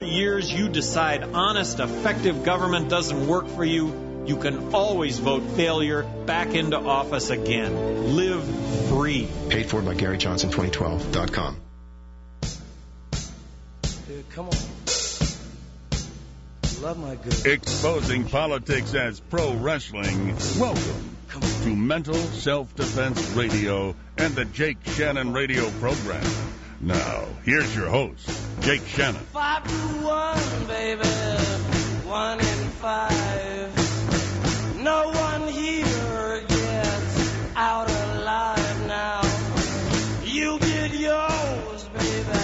Years you decide honest, effective government doesn't work for you, you can always vote failure back into office again. Live free. Paid for by GaryJohnson2012.com. Dude, come on. Love my good. Exposing politics as pro wrestling. Welcome to Mental Self-Defense Radio and the Jake Shannon radio program. Now, here's your host, Jake Shannon. 5 to 1, baby. 1 in 5. No one here gets out alive now. You get yours, baby.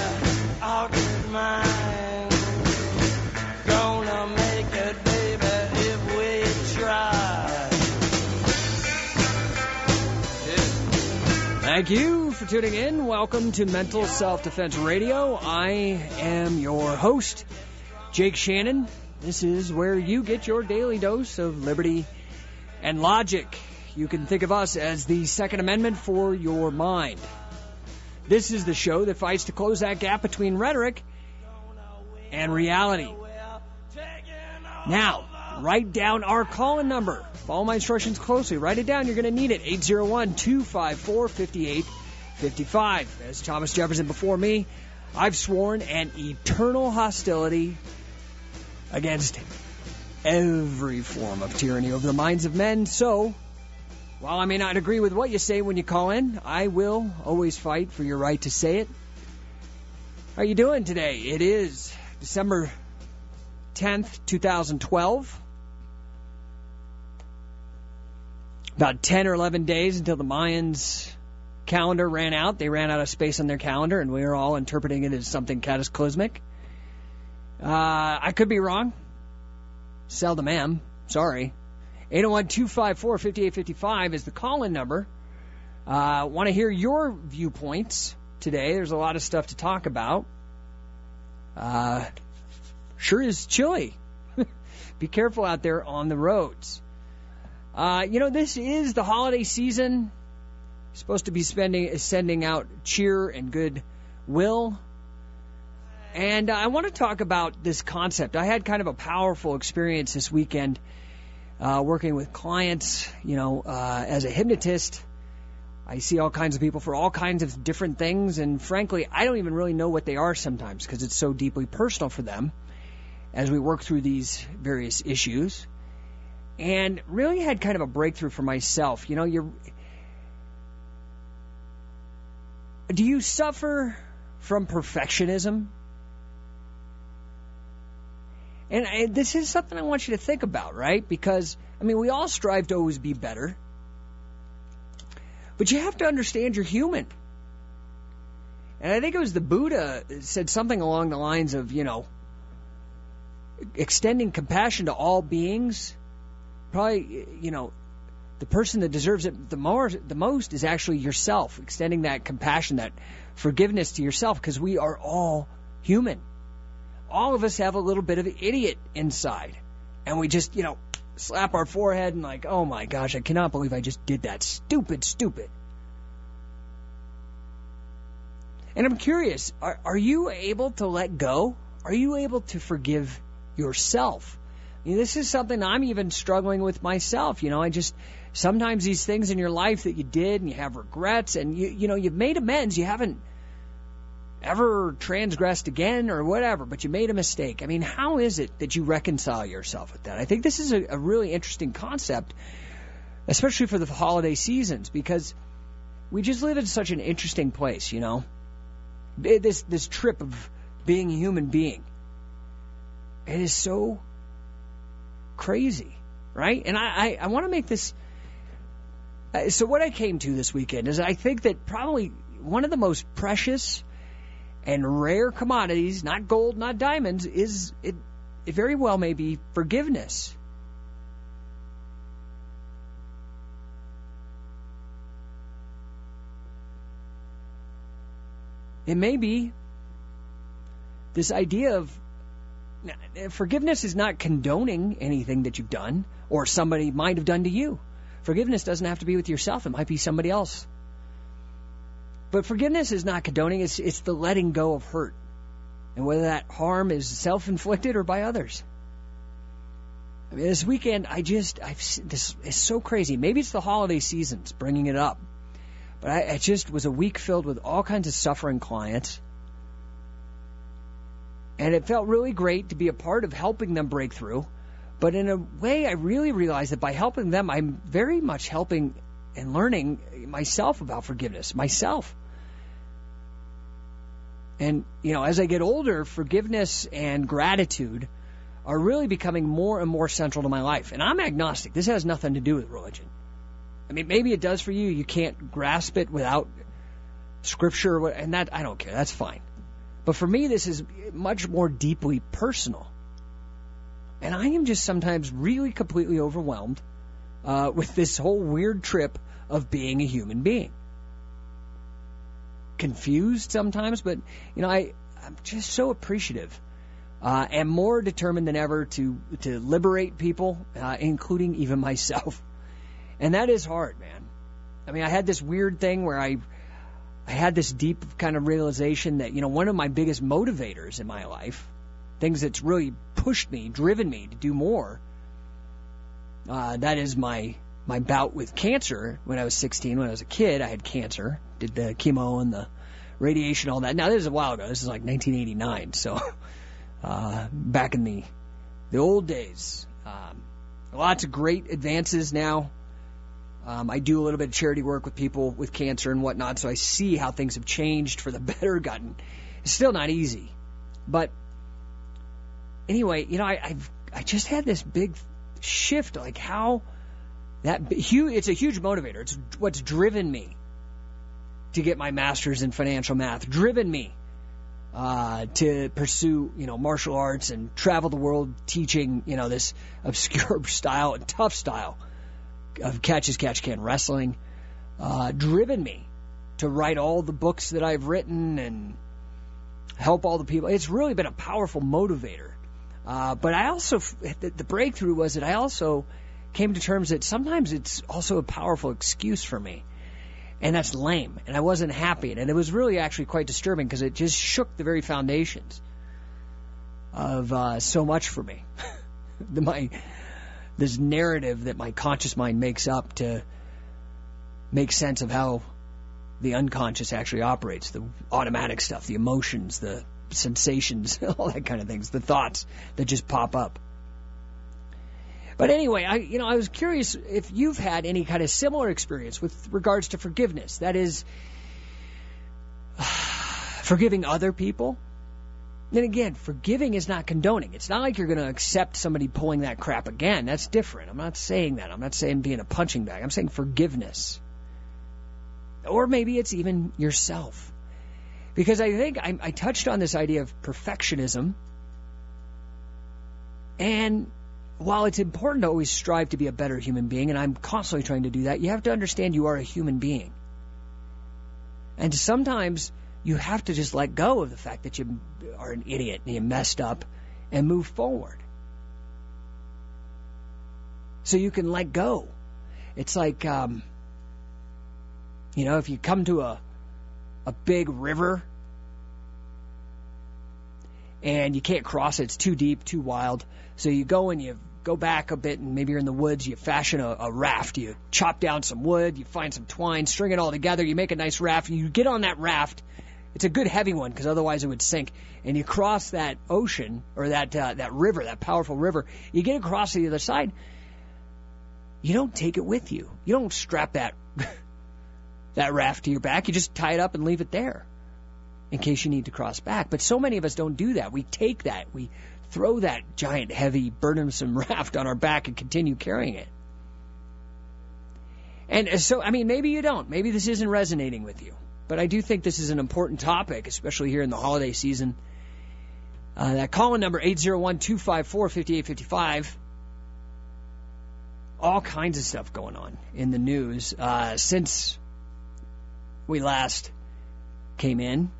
I'll get mine. Gonna make it, baby, if we try. Thank you for tuning in. Welcome to Mental Self-Defense Radio. I am your host, Jake Shannon. This is where you get your daily dose of liberty and logic. You can think of us as the Second Amendment for your mind. This is the show that fights to close that gap between rhetoric and reality. Now, write down our call-in number. Follow my instructions closely. Write it down. You're going to need it. 801-254-5855. As Thomas Jefferson before me, I've sworn an eternal hostility against every form of tyranny over the minds of men. So, while I may not agree with what you say when you call in, I will always fight for your right to say it. How are you doing today? It is December 10th, 2012. About 10 or 11 days until the Mayans' calendar ran out. They ran out of space on their calendar, and we were all interpreting it as something cataclysmic. I could be wrong. Seldom am. Sorry. 801-254-5855 is the call-in number. Want to hear your viewpoints today. There's a lot of stuff to talk about. Sure is chilly. Be careful out there on the roads. This is the holiday season. You're supposed to be sending out cheer and goodwill. And I want to talk about this concept. I had kind of a powerful experience this weekend working with clients. As a hypnotist, I see all kinds of people for all kinds of different things. And frankly, I don't even really know what they are sometimes because it's so deeply personal for them as we work through these various issues. And really had kind of a breakthrough for myself. Do you suffer from perfectionism? And this is something I want you to think about, right? Because, we all strive to always be better. But you have to understand you're human. And I think it was the Buddha said something along the lines of, extending compassion to all beings. Probably, the person that deserves it the most is actually yourself, extending that compassion, that forgiveness to yourself, because we are all human. All of us have a little bit of idiot inside, and we just, slap our forehead and like, oh my gosh, I cannot believe I just did that. Stupid. And I'm curious, are you able to let go? Are you able to forgive yourself? This is something I'm even struggling with myself. Sometimes these things in your life that you did and you have regrets and you've made amends. You haven't ever transgressed again or whatever, but you made a mistake. How is it that you reconcile yourself with that? I think this is a really interesting concept, especially for the holiday seasons, because we just live in such an interesting place, This trip of being a human being. It is so crazy, right? And I want to make this... So what I came to this weekend is I think that probably one of the most precious and rare commodities, not gold, not diamonds, it very well may be forgiveness. It may be this idea of forgiveness is not condoning anything that you've done or somebody might have done to you. Forgiveness doesn't have to be with yourself. It might be somebody else. But forgiveness is not condoning. It's the letting go of hurt. And whether that harm is self-inflicted or by others. I mean, this weekend, this is so crazy. Maybe it's the holiday seasons bringing it up. But it just was a week filled with all kinds of suffering clients. And it felt really great to be a part of helping them break through. But in a way, I really realized that by helping them, I'm very much helping and learning myself about forgiveness, myself. And, as I get older, forgiveness and gratitude are really becoming more and more central to my life. And I'm agnostic. This has nothing to do with religion. I mean, maybe it does for you. You can't grasp it without Scripture, and that, I don't care. That's fine. But for me, this is much more deeply personal. And I am just sometimes really completely overwhelmed with this whole weird trip of being a human being. Confused sometimes, but, I'm just so appreciative and more determined than ever to liberate people, including even myself. And that is hard, man. I mean, I had this weird thing where I had this deep kind of realization that, one of my biggest motivators in my life, things that's really pushed me, driven me to do more, that is my bout with cancer when I was 16. When I was a kid, I had cancer, did the chemo and the radiation, all that. Now, this is a while ago. This is like 1989, so back in the old days. Lots of great advances now. I do a little bit of charity work with people with cancer and whatnot, so I see how things have changed for the better. It's still not easy. But anyway, I just had this big shift, like how it's a huge motivator. It's what's driven me to get my master's in financial math, driven me to pursue, martial arts and travel the world teaching, this obscure style and tough style of catch-as-catch-can wrestling, driven me to write all the books that I've written and help all the people. It's really been a powerful motivator. But I also, the breakthrough was that I also came to terms that sometimes it's also a powerful excuse for me. And that's lame. And I wasn't happy. And it was really actually quite disturbing because it just shook the very foundations of so much for me. This narrative that my conscious mind makes up to make sense of how the unconscious actually operates, the automatic stuff, the emotions, the sensations, all that kind of things, the thoughts that just pop up. But anyway, I was curious if you've had any kind of similar experience with regards to forgiveness. That is, forgiving other people. And again, forgiving is not condoning. It's not like you're going to accept somebody pulling that crap again. That's different. I'm not saying that. I'm not saying being a punching bag. I'm saying forgiveness. Or maybe it's even yourself. Because I think I touched on this idea of perfectionism. And while it's important to always strive to be a better human being, and I'm constantly trying to do that, you have to understand you are a human being. And sometimes you have to just let go of the fact that you are an idiot and you messed up and move forward. So you can let go. It's like, if you come to a big river and you can't cross it, it's too deep, too wild. So you go and you go back a bit and maybe you're in the woods, you fashion a raft. You chop down some wood, you find some twine, string it all together, you make a nice raft, and you get on that raft. It's a good heavy one because otherwise it would sink. And you cross that ocean or that river, that powerful river. You get across to the other side. You don't take it with you. You don't strap that raft to your back. You just tie it up and leave it there in case you need to cross back. But so many of us don't do that. We take that. We throw that giant, heavy, burdensome raft on our back and continue carrying it. And so, maybe you don't. Maybe this isn't resonating with you. But I do think this is an important topic, especially here in the holiday season. That call-in number, 801-254-5855. All kinds of stuff going on in the news since we last came in.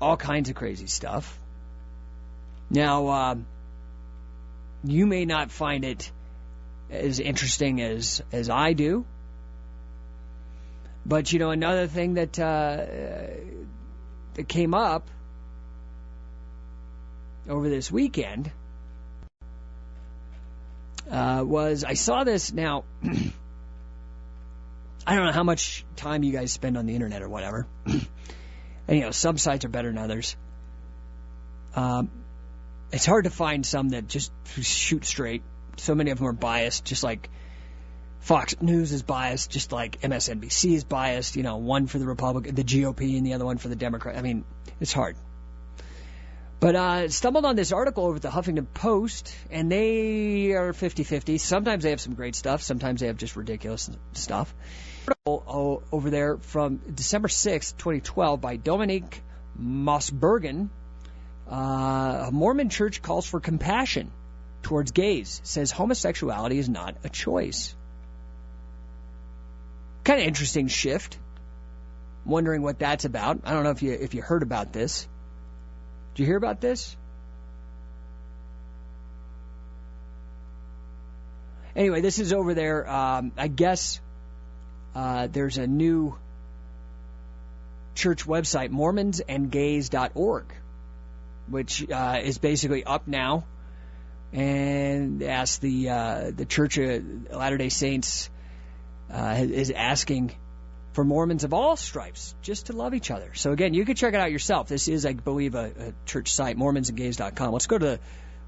All kinds of crazy stuff. Now, you may not find it as interesting as I do. But, another thing that that came up over this weekend was, I saw this now. I don't know how much time you guys spend on the internet or whatever. And, some sites are better than others. It's hard to find some that just shoot straight. So many of them are biased, just like Fox News is biased, just like MSNBC is biased. One for the the GOP, and the other one for the Democrat. I mean, it's hard. But I stumbled on this article over at the Huffington Post, and they are 50-50. Sometimes they have some great stuff. Sometimes they have just ridiculous stuff. Over there from December 6th, 2012, by Dominique Mossbergen. A Mormon church calls for compassion towards gays, says homosexuality is not a choice. Kind of interesting shift. Wondering what that's about. I don't know if you heard about this. Did you hear about this? Anyway, this is over there. I guess there's a new church website, mormonsandgays.org, which is basically up now, and asks the Church of Latter-day Saints is asking for Mormons of all stripes just to love each other. So again, you can check it out yourself. This is, I believe, a church site, mormonsandgays.com. Let's go to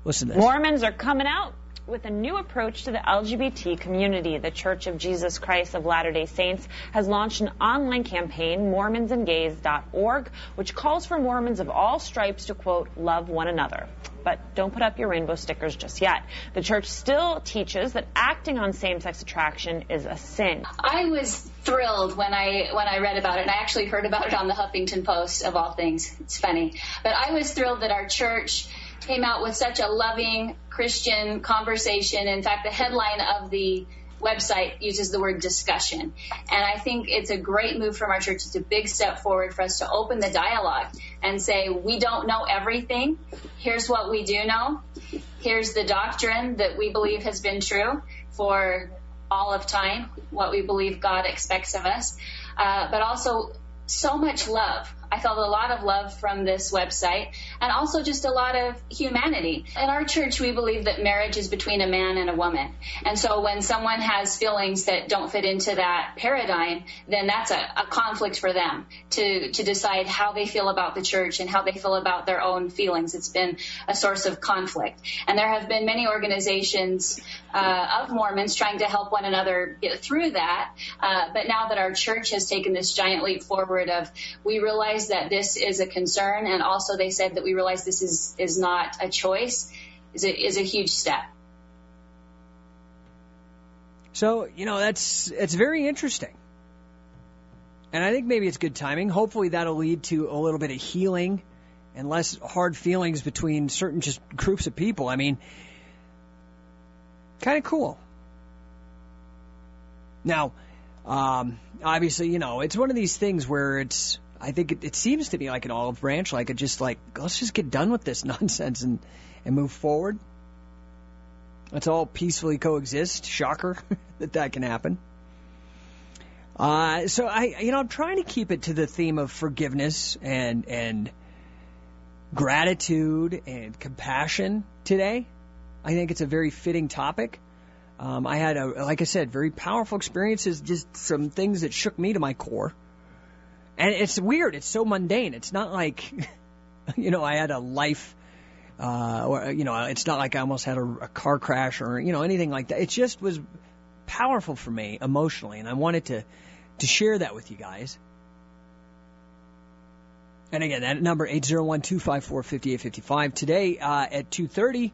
listen to this. Mormons are coming out with a new approach to the LGBT community. The Church of Jesus Christ of Latter-day Saints has launched an online campaign, mormonsandgays.org, which calls for Mormons of all stripes to, quote, love one another. But don't put up your rainbow stickers just yet. The church still teaches that acting on same-sex attraction is a sin. I was thrilled when I read about it, and I actually heard about it on the Huffington Post, of all things. It's funny. But I was thrilled that our church came out with such a loving Christian conversation. In fact, the headline of the website uses the word discussion. And I think it's a great move from our church. It's a big step forward for us to open the dialogue and say, we don't know everything. Here's what we do know. Here's the doctrine that we believe has been true for all of time, what we believe God expects of us. But also so much love. I felt a lot of love from this website, and also just a lot of humanity. In our church, we believe that marriage is between a man and a woman. And so when someone has feelings that don't fit into that paradigm, then that's a conflict for them to decide how they feel about the church and how they feel about their own feelings. It's been a source of conflict. And there have been many organizations of Mormons trying to help one another get through that. But now that our church has taken this giant leap forward of, we realize that this is a concern, and also they said that we realize this is not a choice, is a huge step. So, it's very interesting. And I think maybe it's good timing. Hopefully that'll lead to a little bit of healing and less hard feelings between certain just groups of people. I mean, kind of cool. Now, obviously, it's one of these things where I think it seems to be like an olive branch, like let's just get done with this nonsense and move forward. Let's all peacefully coexist. Shocker that can happen. So I'm trying to keep it to the theme of forgiveness and gratitude and compassion today. I think it's a very fitting topic. I had, like I said, very powerful experiences, just some things that shook me to my core. And it's weird. It's so mundane. It's not like, I had a life, it's not like I almost had a car crash or, anything like that. It just was powerful for me emotionally, and I wanted to share that with you guys. And again, that number, 801-254-5855. Today at 2:30,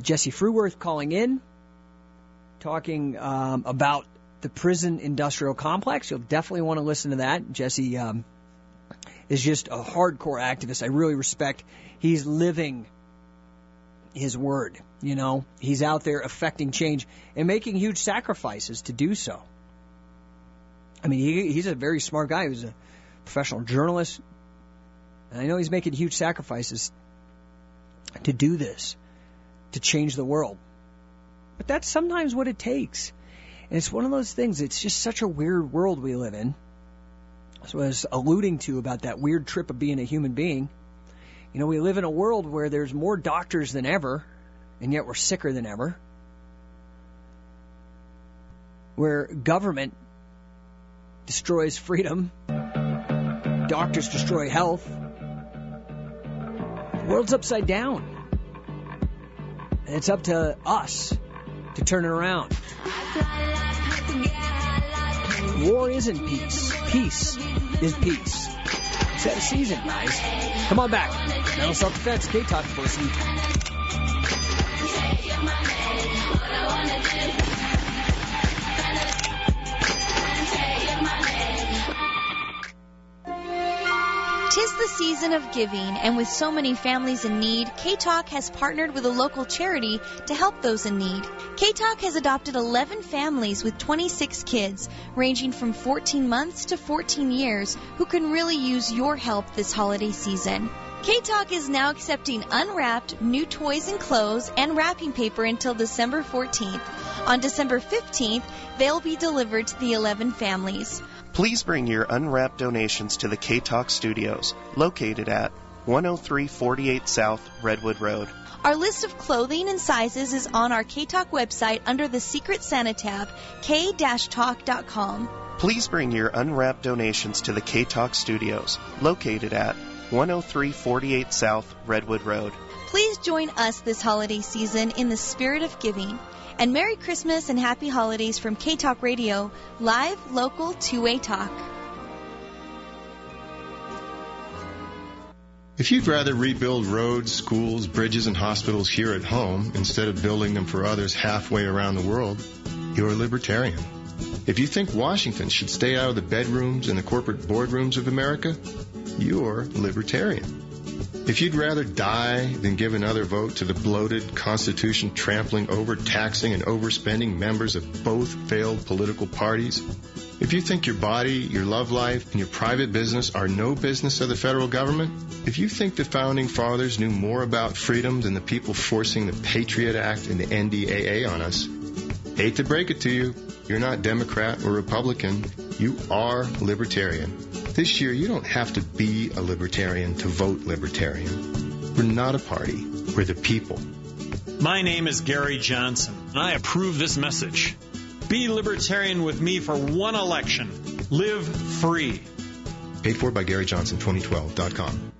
Jesse Fruhwirth calling in, talking about the prison industrial complex. You'll definitely want to listen to that. Jesse is just a hardcore activist. I really respect. He's living his word. He's out there affecting change and making huge sacrifices to do so. I mean, he's a very smart guy. He was a professional journalist. And I know he's making huge sacrifices to do this, to change the world. But that's sometimes what it takes. And it's one of those things, it's just such a weird world we live in. So I was alluding to about that weird trip of being a human being. You know, we live in a world where there's more doctors than ever, and yet we're sicker than ever. Where government destroys freedom, doctors destroy health. The world's upside down. And it's up to us to turn it around. War isn't peace. Peace is peace. It's that season, guys. Come on back. Mental Self-Defense, K-Talk, Diversity. Tis the season of giving, and with so many families in need, K-Talk has partnered with a local charity to help those in need. K-Talk has adopted 11 families with 26 kids, ranging from 14 months to 14 years, who can really use your help this holiday season. K-Talk is now accepting unwrapped new toys and clothes and wrapping paper until December 14th. On December 15th, they'll be delivered to the 11 families. Please bring your unwrapped donations to the K-Talk Studios, located at 10348 South Redwood Road. Our list of clothing and sizes is on our K-Talk website under the Secret Santa tab, k-talk.com. Please bring your unwrapped donations to the K-Talk Studios, located at 10348 South Redwood Road. Please join us this holiday season in the spirit of giving. And Merry Christmas and Happy Holidays from K-Talk Radio, live, local, two-way talk. If you'd rather rebuild roads, schools, bridges, and hospitals here at home instead of building them for others halfway around the world, you're a libertarian. If you think Washington should stay out of the bedrooms and the corporate boardrooms of America, you're libertarian. If you'd rather die than give another vote to the bloated, Constitution trampling, overtaxing, and overspending members of both failed political parties, if you think your body, your love life, and your private business are no business of the federal government, if you think the Founding Fathers knew more about freedom than the people forcing the Patriot Act and the NDAA on us, hate to break it to you, you're not Democrat or Republican, you are libertarian. This year, you don't have to be a libertarian to vote libertarian. We're not a party. We're the people. My name is Gary Johnson, and I approve this message. Be libertarian with me for one election. Live free. Paid for by GaryJohnson2012.com.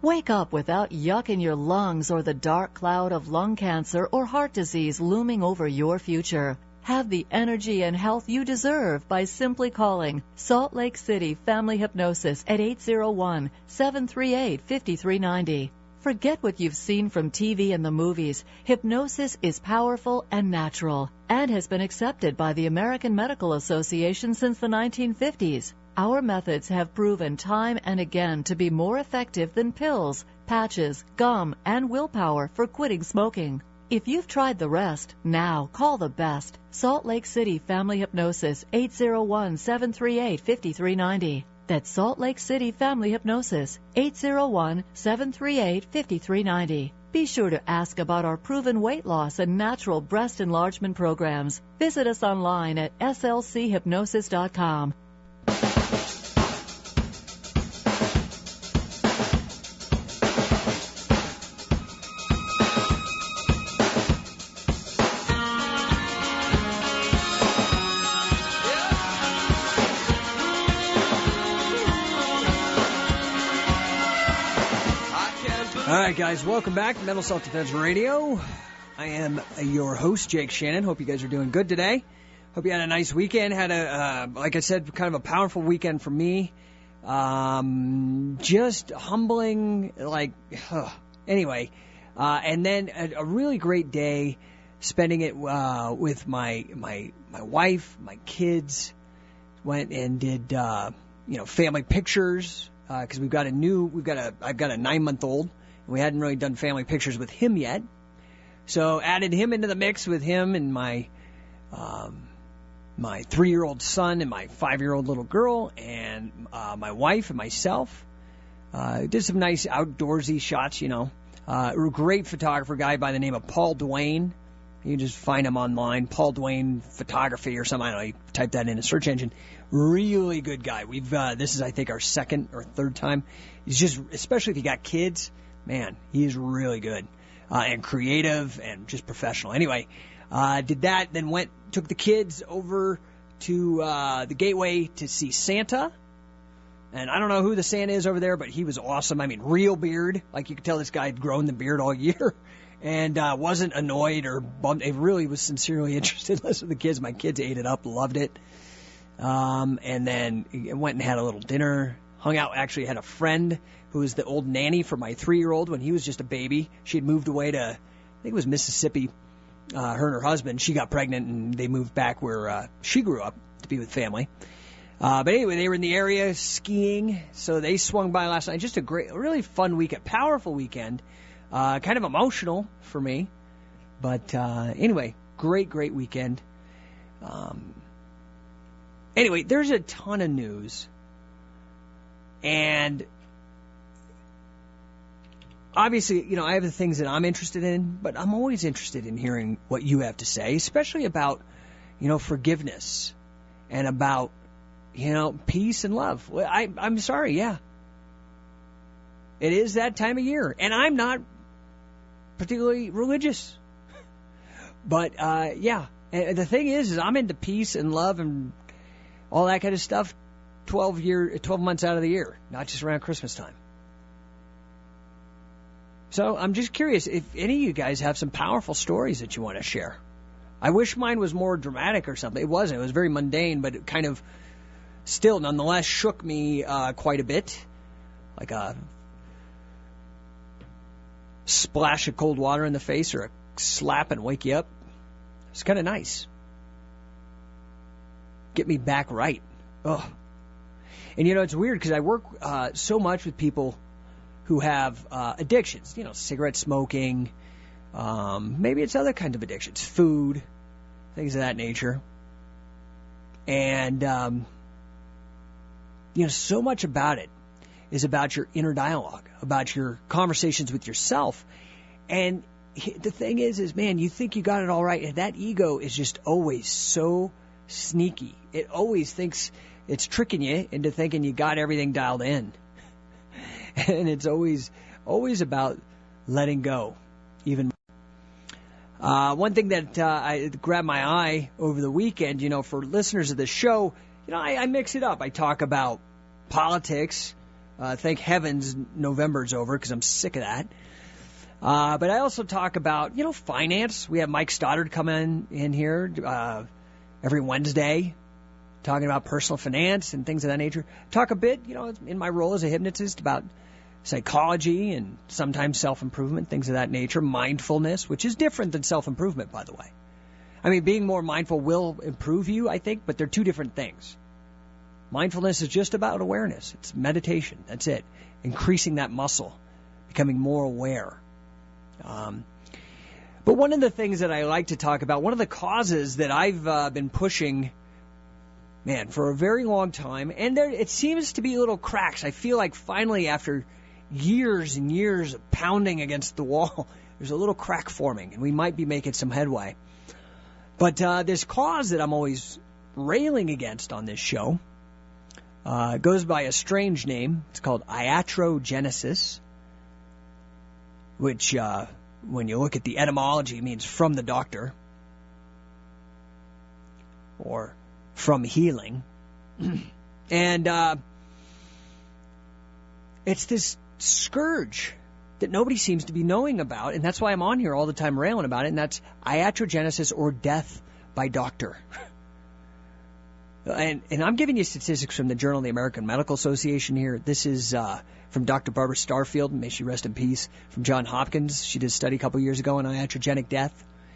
Wake up without yuck in your lungs or the dark cloud of lung cancer or heart disease looming over your future. Have the energy and health you deserve by simply calling Salt Lake City Family Hypnosis at 801-738-5390. Forget what you've seen from TV and the movies. Hypnosis is powerful and natural and has been accepted by the American Medical Association since the 1950s. Our methods have proven time and again to be more effective than pills, patches, gum, and willpower for quitting smoking. If you've tried the rest, now call the best. Salt Lake City Family Hypnosis, 801-738-5390. That's Salt Lake City Family Hypnosis, 801-738-5390. Be sure to ask about our proven weight loss and natural breast enlargement programs. Visit us online at slchypnosis.com. All right, guys, welcome back to Mental Self-Defense Radio. I am your host, Jake Shannon. Hope you guys are doing good today. Hope you had a nice weekend. Had like I said, kind of a powerful weekend for me. Just humbling, anyway. And then a really great day, spending it with my wife, my kids. Went and did family pictures because I've got a 9-month-old. We hadn't really done family pictures with him yet. So added him into the mix with him and my 3-year-old son and my 5-year-old little girl and my wife and myself. Did some nice outdoorsy shots, A great photographer guy by the name of Paul Duane. You just find him online, Paul Dwayne Photography or something. I don't know. You type that in a search engine. Really good guy. This is, I think, our second or third time. He's just, especially if you got kids, man, he's really good and creative and just professional. Anyway, did that, then took the kids over to the Gateway to see Santa. And I don't know who the Santa is over there, but he was awesome. I mean, real beard. Like, you could tell this guy had grown the beard all year and wasn't annoyed or bummed. He really was sincerely interested in listening to the kids. My kids ate it up, loved it. And then went and had a little dinner, hung out, actually had a friend who was the old nanny for my 3-year-old when he was just a baby. She had moved away to, I think it was Mississippi, her and her husband. She got pregnant and they moved back where she grew up to be with family. But anyway, they were in the area skiing, so they swung by last night. Just a great, really fun weekend, powerful weekend, kind of emotional for me. But anyway, great weekend. Anyway, there's a ton of news, and obviously, I have the things that I'm interested in, but I'm always interested in hearing what you have to say, especially about, forgiveness and about, peace and love. I'm sorry, yeah. It is that time of year, and I'm not particularly religious. But, yeah, and the thing is I'm into peace and love and all that kind of stuff 12 months out of the year, not just around Christmas time. So I'm just curious if any of you guys have some powerful stories that you want to share. I wish mine was more dramatic or something. It wasn't. It was very mundane, but it kind of still nonetheless shook me quite a bit. Like a splash of cold water in the face or a slap and wake you up. It's kind of nice. Get me back right. Ugh. And it's weird because I work so much with people who have addictions, cigarette smoking, maybe it's other kinds of addictions, food, things of that nature. And, so much about it is about your inner dialogue, about your conversations with yourself. And the thing is, man, you think you got it all right, and that ego is just always so sneaky. It always thinks it's tricking you into thinking you got everything dialed in. And it's always about letting go. Even one thing that I grabbed my eye over the weekend, for listeners of the show, I mix it up. I talk about politics. Thank heavens November's over because I'm sick of that. But I also talk about, finance. We have Mike Stoddard coming in here every Wednesday talking about personal finance and things of that nature. Talk a bit, in my role as a hypnotist about psychology and sometimes self-improvement, things of that nature. Mindfulness, which is different than self-improvement, by the way. I mean, being more mindful will improve you, I think, but they're two different things. Mindfulness is just about awareness. It's meditation. That's it. Increasing that muscle, becoming more aware. But one of the things that I like to talk about, one of the causes that I've been pushing, man, for a very long time, and it seems to be little cracks. I feel like finally, after years and years of pounding against the wall, there's a little crack forming, and we might be making some headway. But this cause that I'm always railing against on this show goes by a strange name. It's called iatrogenesis, which, when you look at the etymology, means from the doctor, or from healing. And it's this scourge that nobody seems to be knowing about, and that's why I'm on here all the time railing about it, and that's iatrogenesis, or death by doctor. And I'm giving you statistics from the Journal of the American Medical Association here. This is from Dr. Barbara Starfield, may she rest in peace, from Johns Hopkins. She did a study a couple years ago on iatrogenic death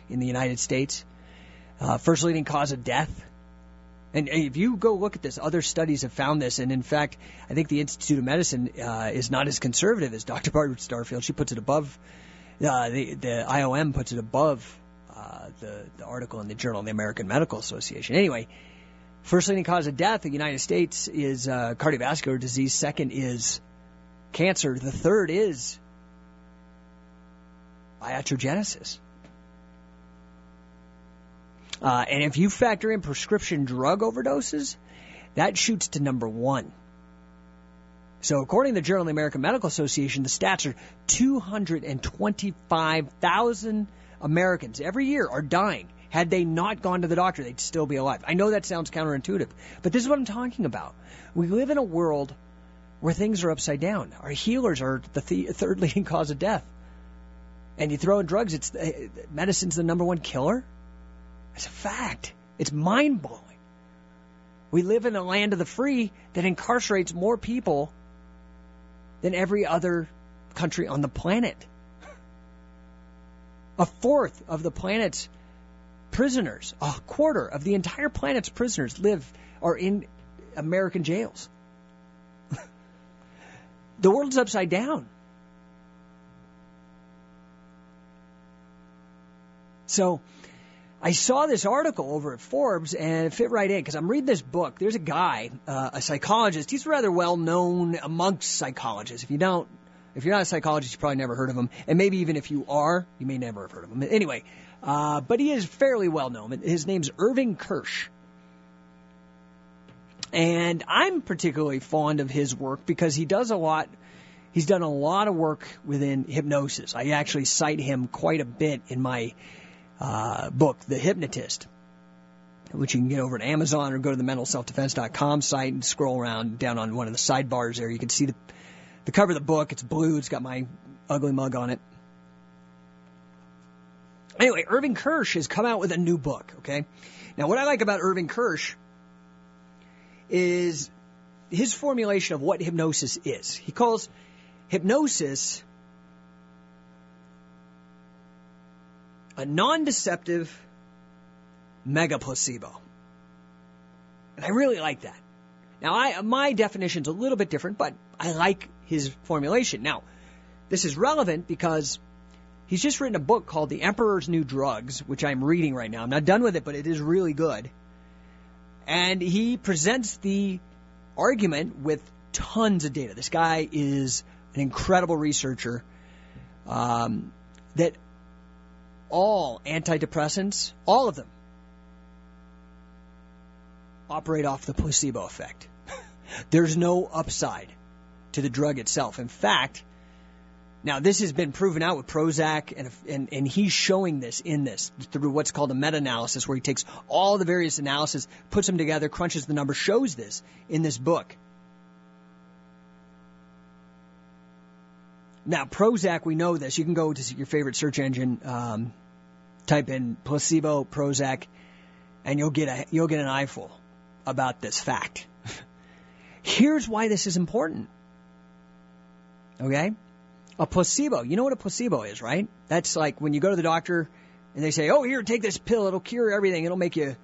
in the United States. First leading cause of death. And if you go look at this, other studies have found this. And in fact, I think the Institute of Medicine is not as conservative as Dr. Barbara Starfield. She puts it above, the IOM puts it above the article in the Journal of the American Medical Association. Anyway, first leading cause of death in the United States is cardiovascular disease. Second is cancer. The third is iatrogenesis. And if you factor in prescription drug overdoses, that shoots to number 1. So according to the Journal of the American Medical Association, the stats are 225,000 Americans every year are dying. Had they not gone to the doctor, they'd still be alive. I know that sounds counterintuitive, but this is what I'm talking about. We live in a world where things are upside down. Our healers are the third leading cause of death. And you throw in drugs, medicine's the number 1 killer? It's a fact. It's mind-blowing. We live in a land of the free that incarcerates more people than every other country on the planet. A fourth of the planet's prisoners, a quarter of the entire planet's prisoners are in American jails. The world's upside down. So I saw this article over at Forbes and it fit right in because I'm reading this book. There's a guy, a psychologist. He's rather well known amongst psychologists. If you're not a psychologist, you probably never heard of him. And maybe even if you are, you may never have heard of him. Anyway, but he is fairly well known. His name's Irving Kirsch. And I'm particularly fond of his work because he does a lot. He's done a lot of work within hypnosis. I actually cite him quite a bit in my book, The Hypnotist, which you can get over at Amazon or go to the mentalselfdefense.com site and scroll around down on one of the sidebars there. You can see the cover of the book. It's blue. It's got my ugly mug on it. Anyway, Irving Kirsch has come out with a new book, okay? Now, what I like about Irving Kirsch is his formulation of what hypnosis is. He calls hypnosis a non-deceptive mega placebo. And I really like that. Now, my definition's a little bit different, but I like his formulation. Now, this is relevant because he's just written a book called The Emperor's New Drugs, which I'm reading right now. I'm not done with it, but it is really good. And he presents the argument with tons of data. This guy is an incredible researcher, that all antidepressants, all of them, operate off the placebo effect. There's no upside to the drug itself. In fact, now this has been proven out with Prozac, and he's showing this through what's called a meta-analysis, where he takes all the various analysis, puts them together, crunches the numbers, shows this in this book. Now, Prozac, we know this. You can go to your favorite search engine, type in placebo, Prozac, and you'll get an eyeful about this fact. Here's why this is important. Okay? A placebo. You know what a placebo is, right? That's like when you go to the doctor and they say, "Oh, here, take this pill. It'll cure everything. It'll make you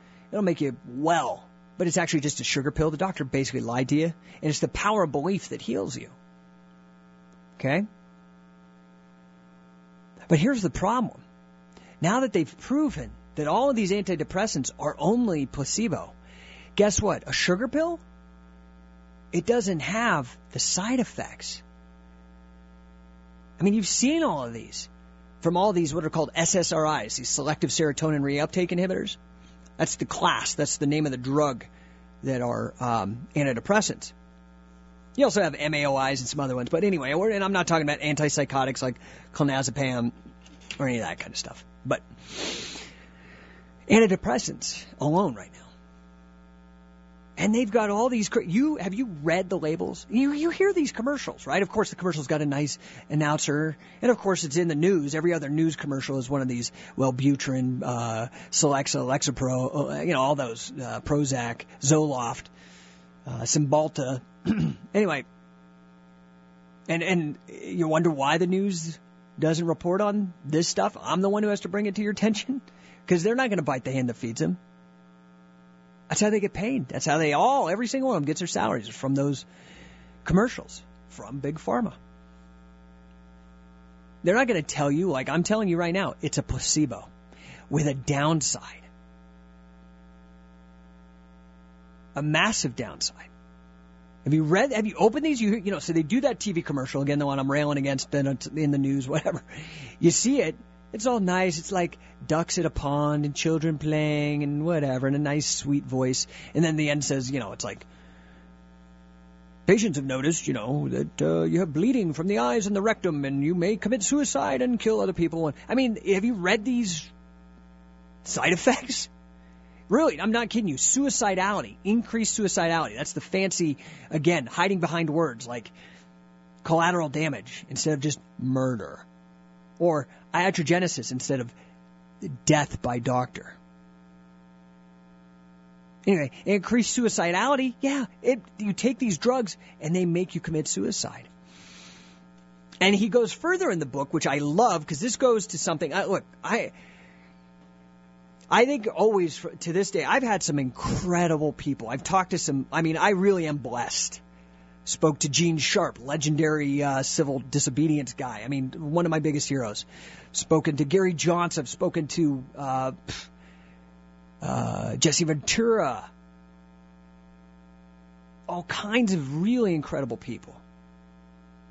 well." But it's actually just a sugar pill. The doctor basically lied to you, and it's the power of belief that heals you. Okay? But here's the problem. Now that they've proven that all of these antidepressants are only placebo, guess what? A sugar pill, it doesn't have the side effects. I mean, you've seen all of these from all these what are called SSRIs, these selective serotonin reuptake inhibitors. That's the class. That's the name of the drug that are antidepressants. You also have MAOIs and some other ones. But anyway, and I'm not talking about antipsychotics like clonazepam or any of that kind of stuff. But antidepressants alone right now. And they've got all these... Have you read the labels? You hear these commercials, right? Of course, the commercial's got a nice announcer. And, of course, it's in the news. Every other news commercial is one of these, Wellbutrin, Celexa, Lexapro, all those, Prozac, Zoloft, Cymbalta. Anyway, and you wonder why the news doesn't report on this stuff? I'm the one who has to bring it to your attention? Because they're not going to bite the hand that feeds them. That's how they get paid. That's how every single one of them gets their salaries from those commercials from Big Pharma. They're not going to tell you, like I'm telling you right now, it's a placebo with a downside. A massive downside. Have you opened these? So they do that TV commercial, again, the one I'm railing against in the news, whatever. You see it, It's all nice. It's like ducks at a pond and children playing and whatever, and a nice, sweet voice. And then the end says, it's like, patients have noticed, that you have bleeding from the eyes and the rectum, and you may commit suicide and kill other people. I mean, have you read these side effects? Really, I'm not kidding you. Suicidality, increased suicidality. That's the fancy, again, hiding behind words like collateral damage instead of just murder. Or iatrogenesis instead of death by doctor. Anyway, increased suicidality, you take these drugs and they make you commit suicide. And he goes further in the book, which I love, because this goes to something, I think always, to this day, I've had some incredible people. I've talked to some, I really am blessed. Spoke to Gene Sharp, legendary civil disobedience guy. One of my biggest heroes. Spoken to Gary Johnson. I've spoken to Jesse Ventura. All kinds of really incredible people.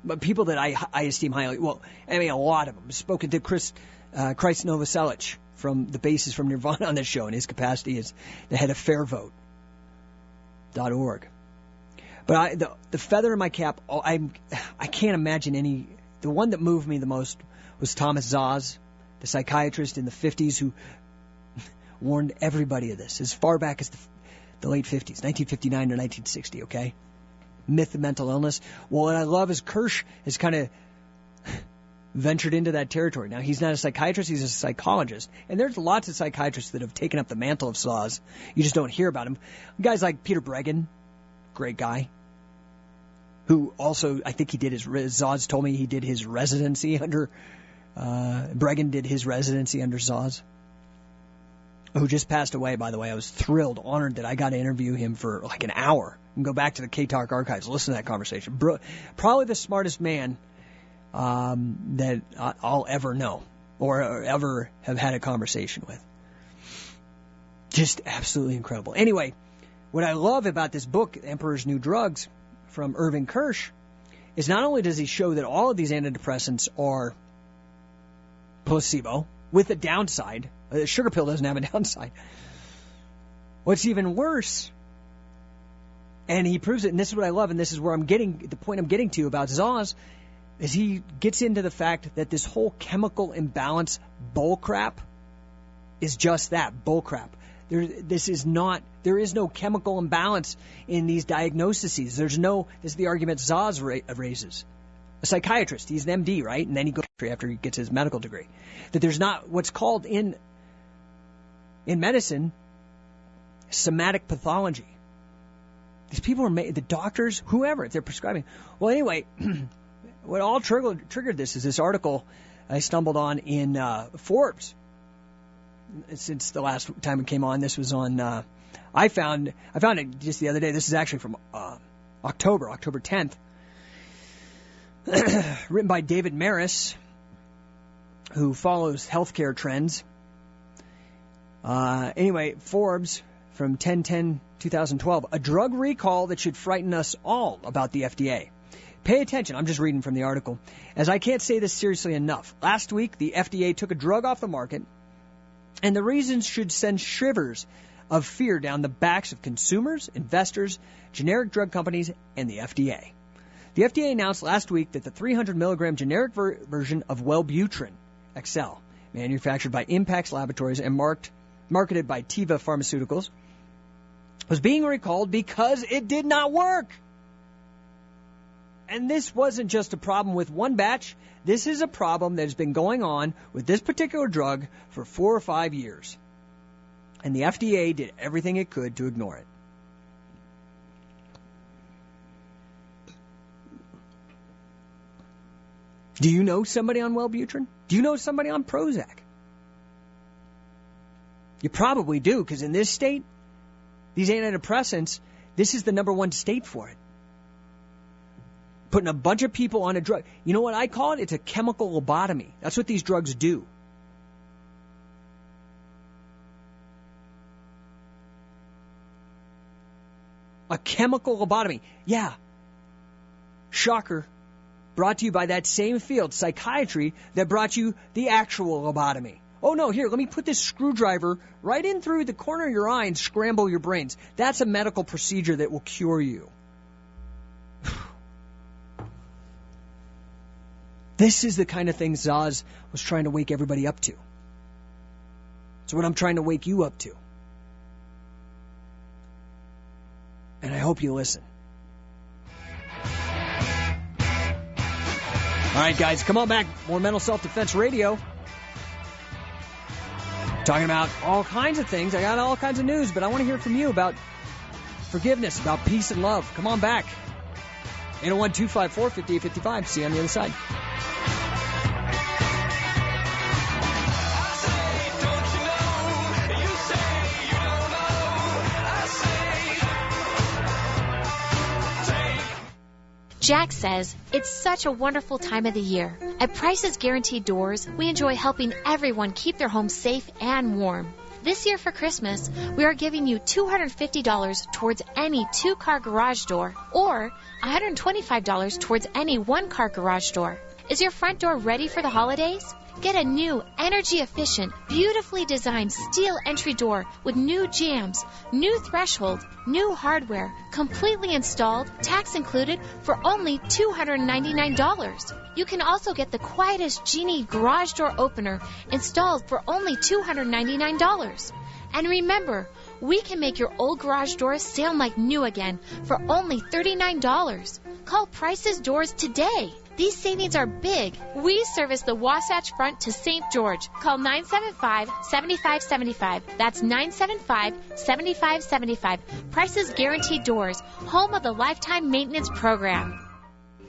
But people that I esteem highly. Well, a lot of them. I've spoken to Christ Novoselic from the bassist from Nirvana on this show in his capacity as the head of fairvote.org. But the feather in my cap, I can't imagine any. The one that moved me the most was Thomas Szasz, the psychiatrist in the 50s who warned everybody of this as far back as the late 50s, 1959 to 1960, okay? Myth of mental illness. Well, what I love is Kirsch has kind of ventured into that territory. Now, he's not a psychiatrist, he's a psychologist. And there's lots of psychiatrists that have taken up the mantle of Szasz. You just don't hear about him. Guys like Peter Breggin, great guy, who also, I think he did Szasz told me he did his residency under, Breggin did his residency under Szasz, who just passed away, by the way. I was thrilled, honored that I got to interview him for like an hour and go back to the K-Talk archives, listen to that conversation. Probably the smartest man that I'll ever know or ever have had a conversation with. Just absolutely incredible. Anyway, what I love about this book, Emperor's New Drugs, from Irving Kirsch, is not only does he show that all of these antidepressants are placebo, with a downside. The sugar pill doesn't have a downside. What's even worse, and he proves it, and this is what I love, and this is where the point I'm getting to about Szasz, is he gets into the fact that this whole chemical imbalance bullcrap is just that, bullcrap. There is no chemical imbalance in these diagnoses. This is the argument Szasz raises. A psychiatrist, he's an MD, right? And then he goes after he gets his medical degree. That there's not what's called in medicine somatic pathology. These people are the doctors, whoever, they're prescribing. Well, anyway, what all triggered this is this article I stumbled on in Forbes. Since the last time it came on, this was on, I found it just the other day. This is actually from October 10th. Written by David Maris, who follows healthcare trends. Anyway, Forbes from 10/10/2012. A drug recall that should frighten us all about the FDA. Pay attention. I'm just reading from the article. As I can't say this seriously enough. Last week, the FDA took a drug off the market, and the reasons should send shivers of fear down the backs of consumers, investors, generic drug companies, and the FDA. The FDA announced last week that the 300 milligram generic version of Wellbutrin XL, manufactured by Impax Laboratories and marketed by Teva Pharmaceuticals, was being recalled because it did not work. And this wasn't just a problem with one batch. This is a problem that has been going on with this particular drug for 4 or 5 years. And the FDA did everything it could to ignore it. Do you know somebody on Wellbutrin? Do you know somebody on Prozac? You probably do, because in this state, these antidepressants, this is the number one state for it. Putting a bunch of people on a drug. You know what I call it? It's a chemical lobotomy. That's what these drugs do. A chemical lobotomy. Yeah. Shocker. brought to you by that same field, psychiatry, that brought you the actual lobotomy. Oh, no, here, let me put this screwdriver right in through the corner of your eye and scramble your brains. That's a medical procedure that will cure you. This is the kind of thing Zaz was trying to wake everybody up to. It's what I'm trying to wake you up to. And I hope you listen. All right, guys, come on back. More Mental Self-Defense Radio. Talking about all kinds of things. I got all kinds of news, but I want to hear from you about forgiveness, about peace and love. Come on back. 801-254-5855. See you on the other side. Jack says, it's such a wonderful time of the year. At Prices Guaranteed Doors, we enjoy helping everyone keep their homes safe and warm. This year for Christmas, we are giving you $250 towards any 2-car garage door or $125 towards any 1-car garage door. Is your front door ready for the holidays? Get a new, energy-efficient, beautifully designed steel entry door with new jambs, new threshold, new hardware, completely installed, tax included, for only $299. You can also get the quietest Genie garage door opener installed for only $299. And remember, we can make your old garage doors sound like new again for only $39. Call Prices Doors today. These savings are big. We service the Wasatch Front to St. George. Call 975-7575. That's 975-7575. Prices Guaranteed Doors, home of the Lifetime Maintenance Program.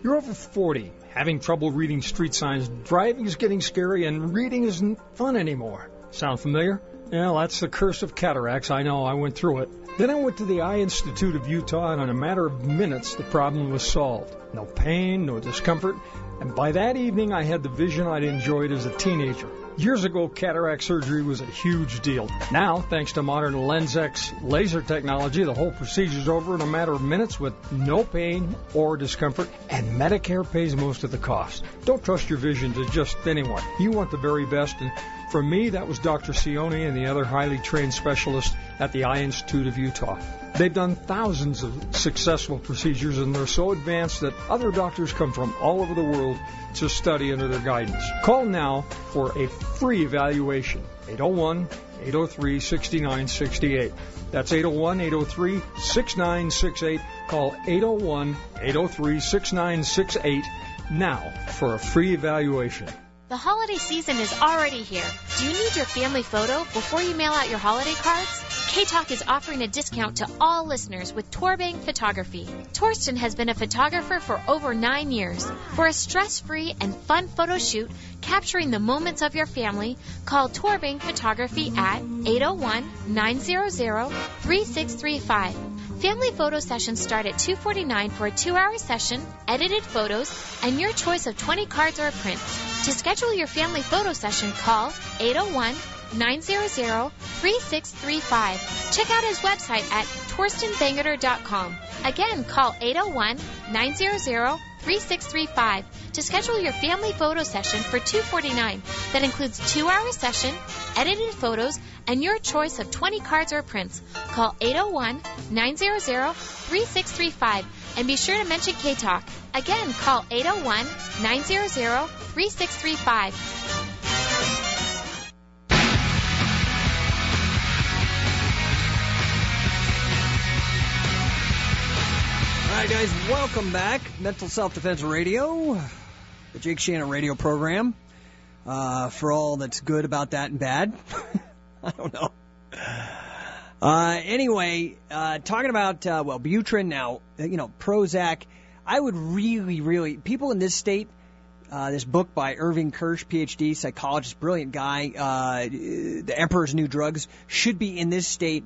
You're over 40, having trouble reading street signs, driving is getting scary, and reading isn't fun anymore. Sound familiar? Yeah, that's the curse of cataracts. I know, I went through it. Then I went to the Eye Institute of Utah, and in a matter of minutes, the problem was solved. No pain, no discomfort, and by that evening, I had the vision I'd enjoyed as a teenager. Years ago, cataract surgery was a huge deal. Now, thanks to modern LensX laser technology, the whole procedure's over in a matter of minutes with no pain or discomfort, and Medicare pays most of the cost. Don't trust your vision to just anyone. You want the very best, and for me, that was Dr. Sione and the other highly trained specialists at the Eye Institute of Utah. They've done thousands of successful procedures, and they're so advanced that other doctors come from all over the world to study under their guidance. Call now for a free evaluation. 801-803-6968. That's 801-803-6968. Call 801-803-6968 now for a free evaluation. The holiday season is already here. Do you need your family photo before you mail out your holiday cards? K-Talk is offering a discount to all listeners with Torbang Photography. Torsten has been a photographer for over 9 years. For a stress-free and fun photo shoot capturing the moments of your family, call Torbang Photography at 801-900-3635. Family photo sessions start at $249 for a 2-hour session, edited photos, and your choice of 20 cards or a print. To schedule your family photo session, call 801-900-3635. Check out his website at torstenbangeter.com. Again, call 801-900-3635 to schedule your family photo session for $249. That includes 2-hour session, edited photos, and your choice of 20 cards or prints. Call 801-900-3635 and be sure to mention K-Talk. Again, call 801-900-3635. All right, guys, welcome back. Mental Self-Defense Radio, the Jake Shannon radio program. For all that's good about that and bad. I don't know. Anyway, talking about, Wellbutrin now, Prozac. I would really, people in this state, this book by Irving Kirsch, PhD, psychologist, brilliant guy, The Emperor's New Drugs, should be in this state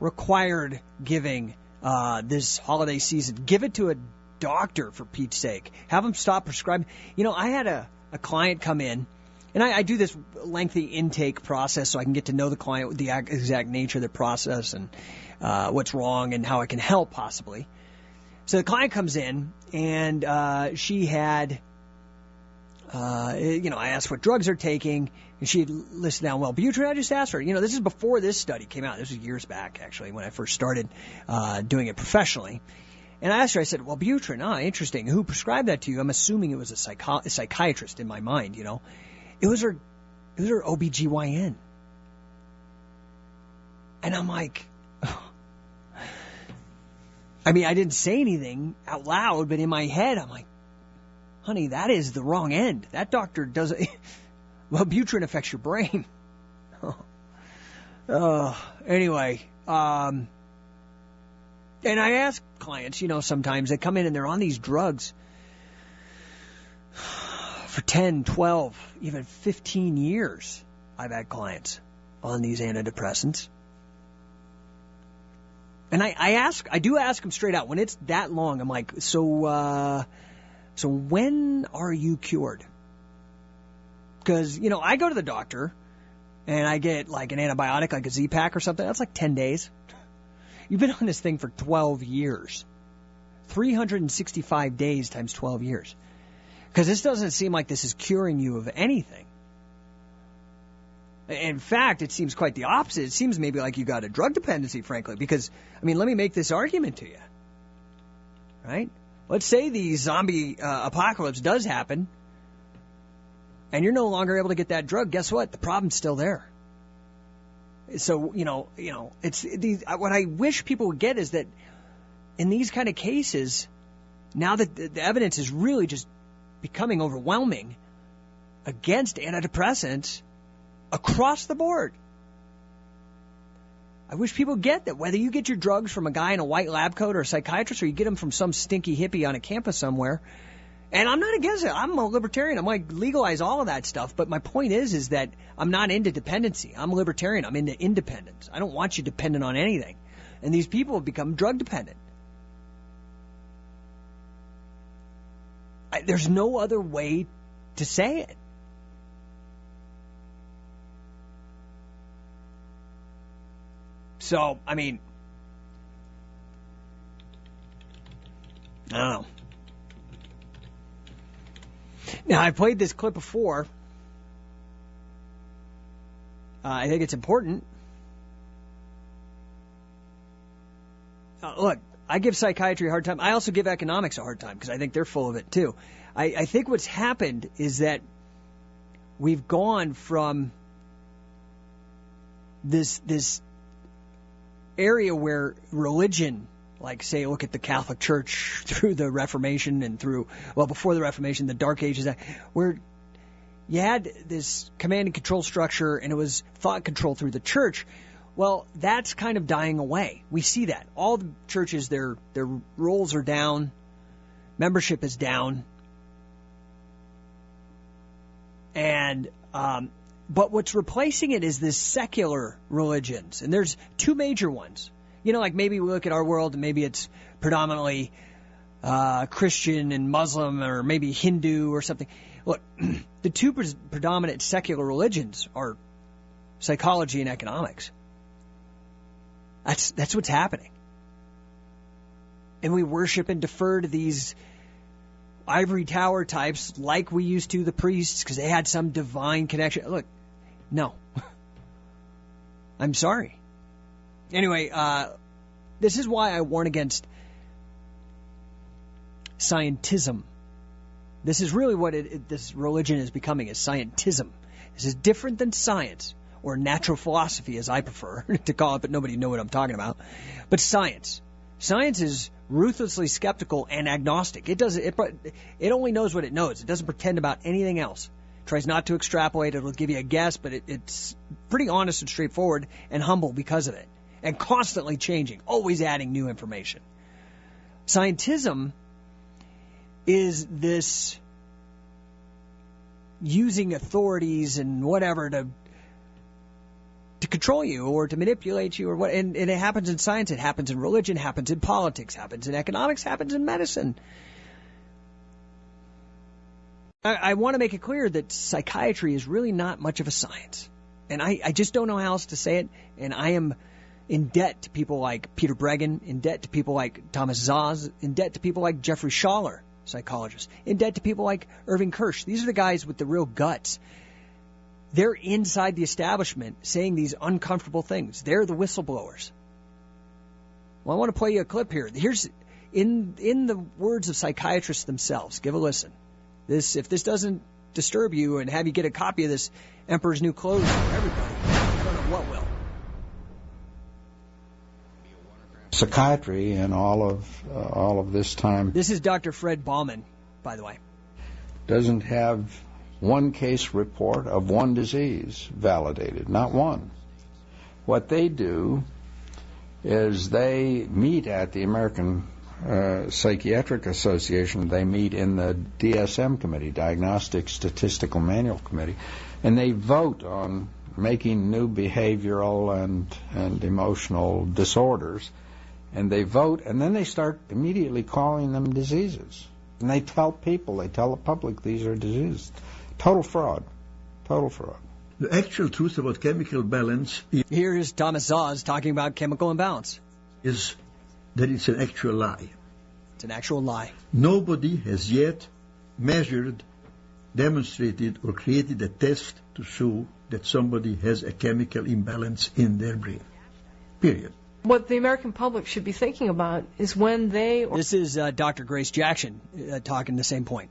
required giving this holiday season. Give it to a doctor, for Pete's sake. Have them stop prescribing. I had a client come in, and I do this lengthy intake process so I can get to know the client with the exact nature of the process and what's wrong and how I can help possibly. So the client comes in, and she had I asked what drugs they're taking, and she had listed down Wellbutrin. I just asked her, this is before this study came out. This was years back, actually, when I first started doing it professionally. And I asked her, I said, Wellbutrin, interesting. Who prescribed that to you? I'm assuming it was a psychiatrist in my mind, It was her OBGYN. And I'm like, I didn't say anything out loud, but in my head, I'm like, honey, that is the wrong end. That doctor doesn't... Wellbutrin affects your brain. Anyway, and I ask clients, sometimes they come in and they're on these drugs for 10, 12, even 15 years. I've had clients on these antidepressants. And I do ask them straight out, when it's that long, I'm like, so when are you cured? Because, I go to the doctor and I get like an antibiotic, like a Z-Pak or something. That's like 10 days. You've been on this thing for 12 years. 365 days times 12 years. Because this doesn't seem like this is curing you of anything. In fact, it seems quite the opposite. It seems maybe like you got a drug dependency, frankly. Because, let me make this argument to you. Right? Let's say the zombie apocalypse does happen, and you're no longer able to get that drug. Guess what? The problem's still there. So, it's these. What I wish people would get is that in these kind of cases, now that the evidence is really just becoming overwhelming against antidepressants across the board. I wish people get that whether you get your drugs from a guy in a white lab coat or a psychiatrist, or you get them from some stinky hippie on a campus somewhere. And I'm not against it. I'm a libertarian. I might legalize all of that stuff. But my point is that I'm not into dependency. I'm a libertarian. I'm into independence. I don't want you dependent on anything. And these people have become drug dependent. There's no other way to say it. So, I don't know. Now, I played this clip before. I think it's important. Look, I give psychiatry a hard time. I also give economics a hard time because I think they're full of it too. I think what's happened is that we've gone from this area where religion, like, say, look at the Catholic Church through the Reformation and before the Reformation, the Dark Ages, where you had this command and control structure and it was thought control through the church. Well, that's kind of dying away. We see that. All the churches, their rolls are down, membership is down. And, but what's replacing it is this secular religions. And there's two major ones. Like maybe we look at our world and maybe it's predominantly Christian and Muslim or maybe Hindu or something. Look, the two predominant secular religions are psychology and economics. That's what's happening. And we worship and defer to these ivory tower types like we used to the priests because they had some divine connection. Look, no. I'm sorry. Anyway, this is why I warn against scientism. This is really what this religion is becoming, is scientism. This is different than science, or natural philosophy, as I prefer to call it, but nobody knows what I'm talking about. But science. Science is ruthlessly skeptical and agnostic. It only knows what it knows. It doesn't pretend about anything else. It tries not to extrapolate. It'll give you a guess, but it's pretty honest and straightforward and humble because of it. And constantly changing, always adding new information. Scientism is this using authorities and whatever to control you or to manipulate you or what. And it happens in science, it happens in religion, happens in politics, happens in economics, happens in medicine. I want to make it clear that psychiatry is really not much of a science. And I just don't know how else to say it. And I am in debt to people like Peter Breggin, in debt to people like Thomas Zaz, in debt to people like Jeffrey Schaller, psychologists, in debt to people like Irving Kirsch. These are the guys with the real guts. They're inside the establishment saying these uncomfortable things. They're the whistleblowers. Well, I want to play you a clip here. Here's in the words of psychiatrists themselves. Give a listen. If this doesn't disturb you and have you get a copy of this Emperor's New Clothes for everybody, I don't know what will. Psychiatry and all of this time. This is Dr. Fred Bauman, by the way. Doesn't have one case report of one disease validated, not one. What they do is they meet at the American Psychiatric Association. They meet in the DSM committee, Diagnostic Statistical Manual Committee, and they vote on making new behavioral and emotional disorders. And they vote, and then they start immediately calling them diseases. And they tell people, they tell the public these are diseases. Total fraud. Total fraud. The actual truth about chemical balance here is Thomas Zaz talking about chemical imbalance. Is that it's an actual lie. It's an actual lie. Nobody has yet measured, demonstrated, or created a test to show that somebody has a chemical imbalance in their brain. Period. What the American public should be thinking about is when they... This is Dr. Grace Jackson talking the same point.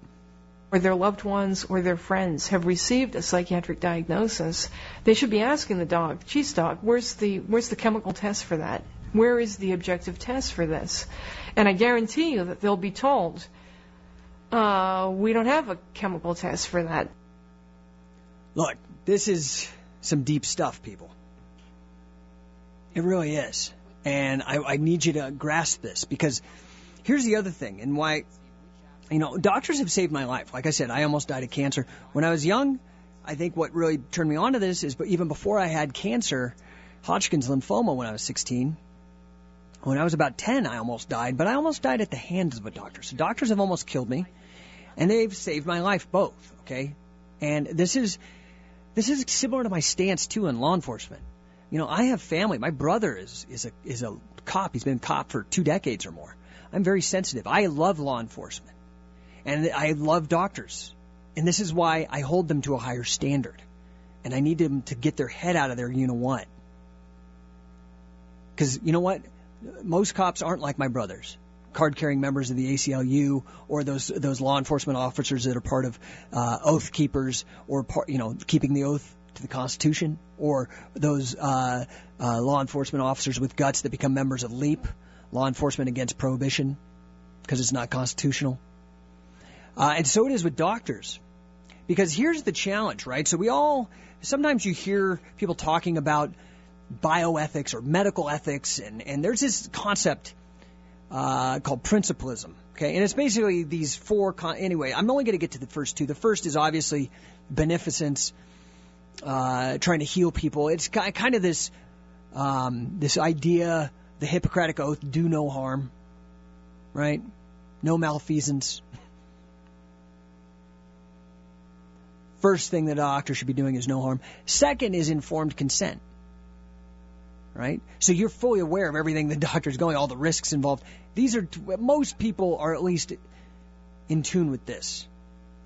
Or their loved ones or their friends have received a psychiatric diagnosis, they should be asking the doc, geez, doc, where's the chemical test for that? Where is the objective test for this? And I guarantee you that they'll be told, we don't have a chemical test for that. Look, this is some deep stuff, people. It really is. And I need you to grasp this, because here's the other thing, and why, doctors have saved my life. Like I said, I almost died of cancer. When I was young, I think what really turned me on to this is, but even before I had cancer, Hodgkin's lymphoma when I was 16. When I was about 10, I almost died, but I almost died at the hands of a doctor. So doctors have almost killed me, and they've saved my life both, okay? And this is similar to my stance, too, in law enforcement. I have family. My brother is a cop. He's been a cop for 2 decades or more. I'm very sensitive. I love law enforcement. And I love doctors. And this is why I hold them to a higher standard. And I need them to get their head out of their you-know-what. Because, you know what? Most cops aren't like my brothers. Card-carrying members of the ACLU, or those law enforcement officers that are part of Oath Keepers, or keeping the oath to the Constitution, or those law enforcement officers with guts that become members of LEAP, Law Enforcement Against Prohibition, because it's not constitutional. And so it is with doctors. Because here's the challenge, right? So sometimes you hear people talking about bioethics or medical ethics, and there's this concept called principalism, okay? And it's basically these four, anyway, I'm only going to get to the first two. The first is obviously beneficence, trying to heal people. It's kind of this idea, the Hippocratic Oath, do no harm, right? No malfeasance. First thing that a doctor should be doing is no harm. Second is informed consent, right? So you're fully aware of everything the doctor's going, all the risks involved. Most people are at least in tune with this.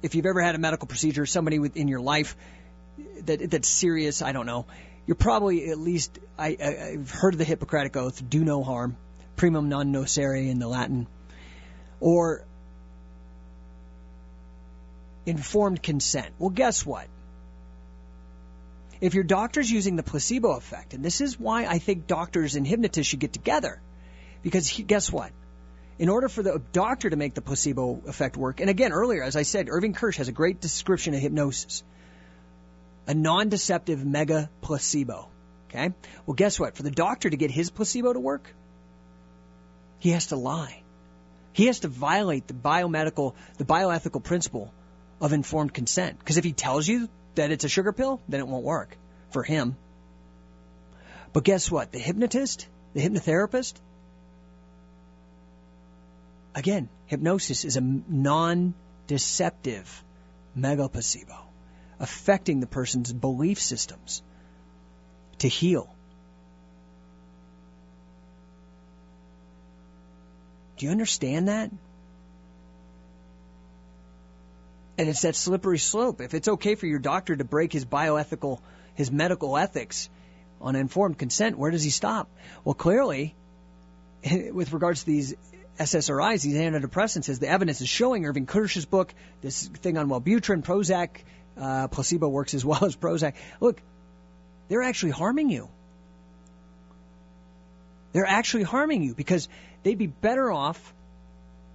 If you've ever had a medical procedure, somebody in your life that's serious, I don't know, you're probably at least, I've heard of the Hippocratic Oath, do no harm, primum non nocere in the Latin, or informed consent. Well, guess what? If your doctor's using the placebo effect, and this is why I think doctors and hypnotists should get together, because guess what? In order for the doctor to make the placebo effect work, and again, earlier, as I said, Irving Kirsch has a great description of hypnosis. A non-deceptive mega placebo. Okay? Well, guess what? For the doctor to get his placebo to work, he has to lie. He has to violate the bioethical principle of informed consent. Because if he tells you that it's a sugar pill, then it won't work for him. But guess what? The hypnotist, the hypnotherapist, again, hypnosis is a non-deceptive mega placebo, affecting the person's belief systems to heal. Do you understand that? And it's that slippery slope. If it's okay for your doctor to break his medical ethics on informed consent, where does he stop? Well, clearly, with regards to these SSRIs, these antidepressants, as the evidence is showing, Irving Kirsch's book, this thing on Wellbutrin, Prozac, placebo works as well as Prozac. Look, they're actually harming you. They're actually harming you because they'd be better off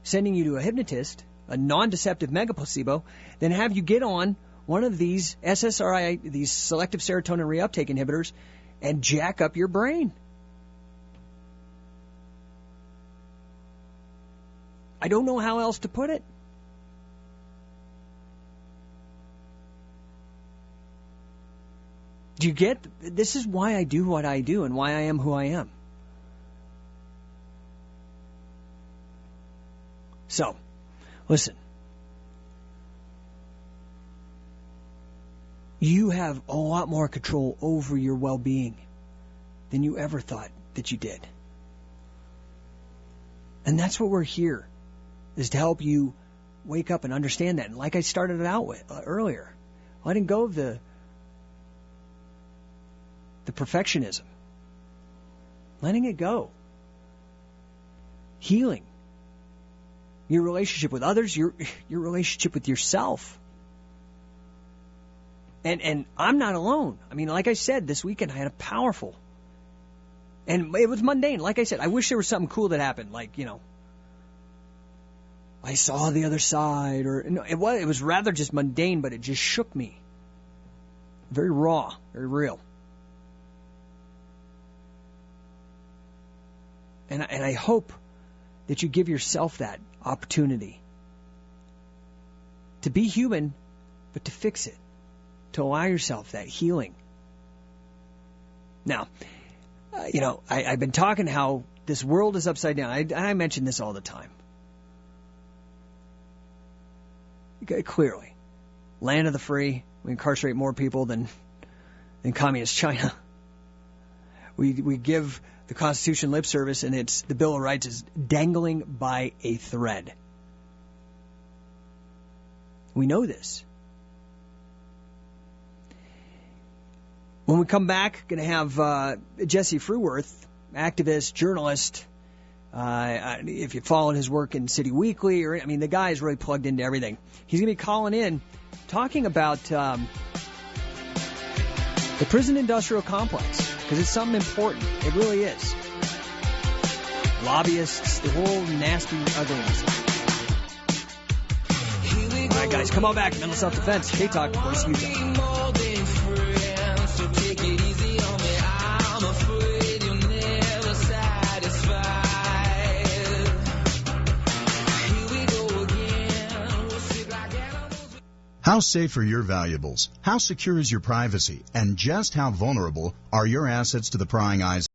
sending you to a hypnotist, a non-deceptive mega placebo, than have you get on one of these SSRI, these selective serotonin reuptake inhibitors, and jack up your brain. I don't know how else to put it. Do you get? This is why I do what I do and why I am who I am. So, listen. You have a lot more control over your well-being than you ever thought that you did. And that's what we're here, is to help you wake up and understand that. And like I started it out with earlier, letting go of the perfectionism. Letting it go. Healing. Your relationship with others, your relationship with yourself. And I'm not alone. I mean, like I said, this weekend I had a powerful, and it was mundane. Like I said, I wish there was something cool that happened. Like, I saw the other side, or no, it was rather just mundane, but it just shook me. Very raw, very real. And I hope that you give yourself that opportunity to be human, but to fix it, to allow yourself that healing. Now, I've been talking how this world is upside down. I mention this all the time. Clearly, land of the free. We incarcerate more people than communist China. We give the Constitution lip service, and the Bill of Rights is dangling by a thread. We know this. When we come back, going to have Jesse Fruhwirth, activist, journalist. If you followed his work in City Weekly, the guy is really plugged into everything. He's going to be calling in, talking about the prison industrial complex, because it's something important. It really is. Lobbyists, the whole nasty ugliness. All right, guys, come on back. Mental Self-Defense, K-Talk, Voice Utah. How safe are your valuables? How secure is your privacy? And just how vulnerable are your assets to the prying eyes